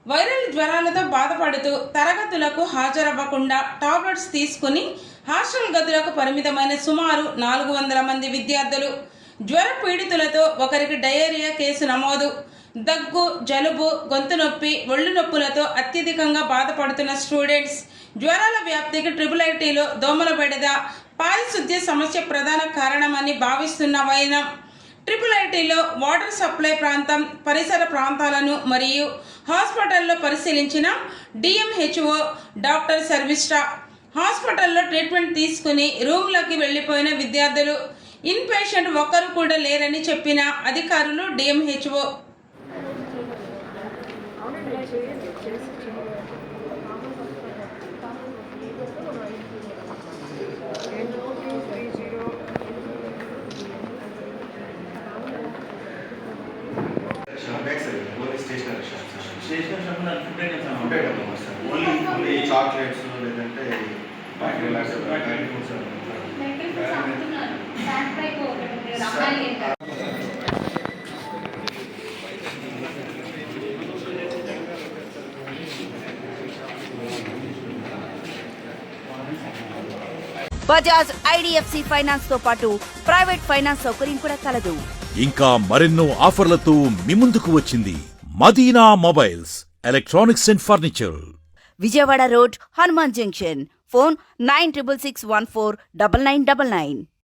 Viral జ్వరాలతో బాధపడుతూ తరగతులకు హాజరవ్వకుండా tablets తీసుకుని హాస్టల్ గదులకు పరిమితమైన సుమారు 400 మంది విద్యార్థులు. జ్వర పీడితులతో ఒకరికి డయేరియా కేసు నమోదు. దగ్గు, జలుబు, గొంతు నొప్పి, ఒళ్ళు నొప్పులతో అత్యధికంగా బాధపడుతున్న స్టూడెంట్స్. జ్వరాల వ్యాప్తికి IIITలో దోమల బెడద, పారిశుద్ధ్య సమస్య ప్రధాన కారణమని భావిస్తున్న వైనం. IIITలో వాటర్ సప్లై ప్రాంతం, పరిసర ప్రాంతాలను మరియు హాస్పిటల్లో పరిశీలించిన DMHO డాక్టర్ శర్మిష్ఠ. హాస్పిటల్లో ట్రీట్మెంట్ తీసుకుని రూమ్లోకి వెళ్లిపోయిన విద్యార్థులు. ఇన్ పేషెంట్ ఒక్కరు కూడా లేరని చెప్పిన అధికారులు DMHO. Stationery shop food items only chocolates లేదంటే బజాజ్ IDFC ఫైనాన్స్ తో పాటు ప్రైవేట్ ఫైనాన్స్ సౌకర్యం కూడా కలదు. ఇంకా మరెన్నో ఆఫర్లతో మీ ముందుకు వచ్చింది Madina mobiles, electronics and furniture, Vijayawada road, Hanuman junction. Phone 9661499999.